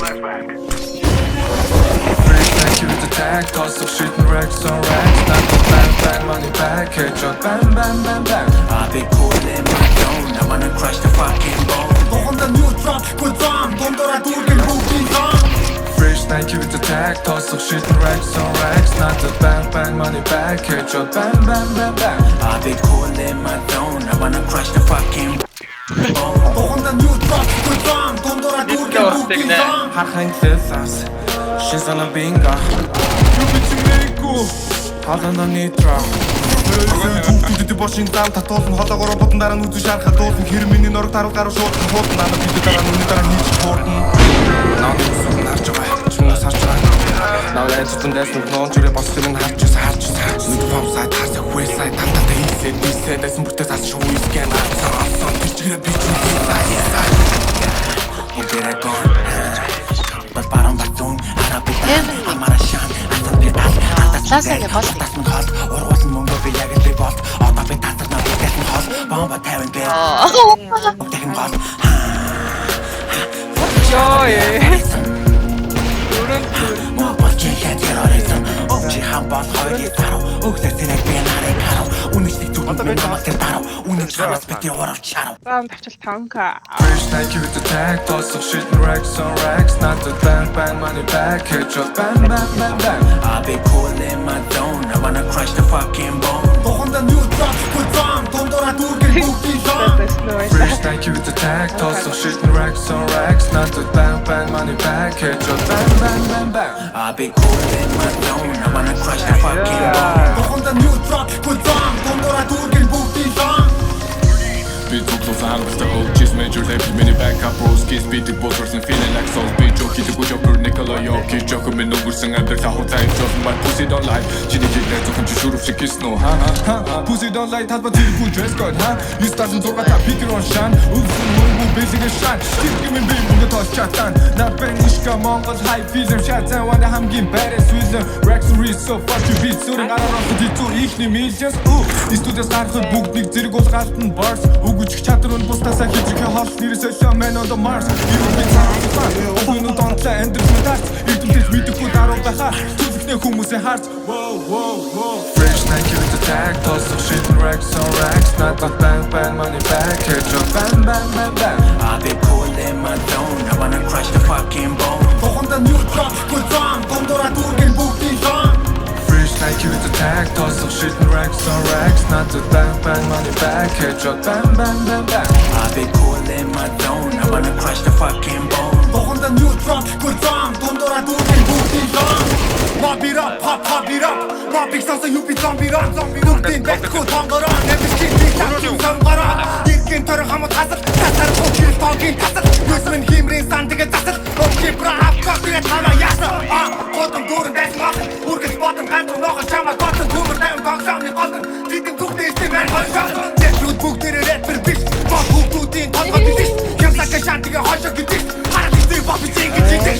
Thank you to tag, toss of shit and racks on racks. Not the bang bang money back, headshot bang bang bang bang. I've been cool in my zone, I wanna crush the fucking bone. On the new drop, good drum, Dondora Durgan moving on. Fresh, thank you to tag, toss of shit and racks on racks. Not the bang bang money back, headshot bang bang bang bang. I've been cool in my zone, I wanna crush the fucking bone. On the new drop, good drum, Dondora Durgan moving on. Harхан Texas, she's on a bingo. You bitch make go. Халана нитра. Түүхтэд бошин зам татуулсан хологоор бодон дараа нь үзэн шарахад дуулсан хэрмэний норог таруу гаруу шууд хуулсан надад бид дараа нүний дараа хийж хуурдан наад зүг нарж байгаа чимээс харж байгаа навлаа зүтэн дэсэн нон жүрэ бос тэрэн харж нэг пом сайт хасах вэс сайт тантаа хийсээ бисээ дэсэн бүртээ тас шоу искэн асан бичгэрэ бич сайт Here I go But баран батун арабит амарашан Ласагийн бол ургуулсан мөнгө би яг л бол одоо би татна би гэсэн хол бомба тавин би тэгэн гол Мо болчих яд яраарсан чи хамбал хоёрыг тарав өглөө тэнэг би нарыг харав үнэшний зүг минь намайг тарав үнэн чараас би яваарч чарав тавчил 5к. Fresh, thank you to tag, toss of shit and racks on racks. Not the bang bang money back, headshot bang bang bang bang. I've been cool in my zone, I wanna crush the fucking bone. On the new drop, good drum, Dondora Durgan moving on. Fresh, thank you to tag, toss of shit and racks on racks. Not the bang bang money back, headshot bang bang bang bang. I've been cool in my zone, I wanna crush the fucking bone. On the new drop, good drum, Dondora Durgan moving on. Би цуглуулсан хангалттай OG's major label mini backup broskies бидэг боловсон feeling like soul би jockey the good joker Nicola Yoki joker мен өнгөрсөн амьдрал хавцаа ивчсэн ба pussy don't lie чиний жилээр зөвхөн шүрв шиг гиснэ ха pussy don't lie талбай тэргүй dress code ха you start in зургата picker on shine өвсөн мөнгө бэлэг shine стик мен би мөнгө тоос чатан на бэнишка монгол high feeling шатсан ванда хамгийн бэрээс үзэн racks reach so fuck you beat сүрэн араас дитүр ихний millions студиас гарахад бүгдийг зэрэг уулгаалтан bars үгүйч чадвар нь бусдасаа хийх хоол нэрсээ man on the Mars ирүүний цаасан өвгөн донтлаа эндрс мэдэрч ирдүүлж мэдэхгүй даруу байхаа зүгнээ хүмүүсийн харц Fresh, thank you to tag, toss of shit and racks on racks. Not the bang bang money back, headshot bang bang bang bang. I've been cool in my zone, I wanna crush the fucking bone. On the new drop, good drum, Dondora Durgan moving on. Fresh, thank you to tag, toss of shit and racks on racks. Not the bang bang money back, headshot bang bang bang bang. I've been cool in my zone, I wanna crush the fucking bone. On the new drop, good drum, Dondora Durgan moving on. Pop it up, pop it up. Robbing sounds like you be zombie rock. Бүгдийн бэкгүй тонгороо, нэвс чиний тагчсан сонгороо. Иргэн төр хамт хасал, тасар хөөчл тогийн тасал. Нүсмэн химрийн сандыг засал. Окей бра авкагээ тана ясаа. Хотон дөрөн байсан гол. Үргэлж бодон ганцхан ногоо чамаа готон төмөр тайван гогсоомны голдон. Бидэн зүгтээ истэн мэн хойшоо. Тэтгэл бүгдээрээ рэпер биш. Бод бүгдүүдийн толгой биш. Хямсаг шантыг хойшоо гэдэг. Хараад истэг бопи чингэж идэг.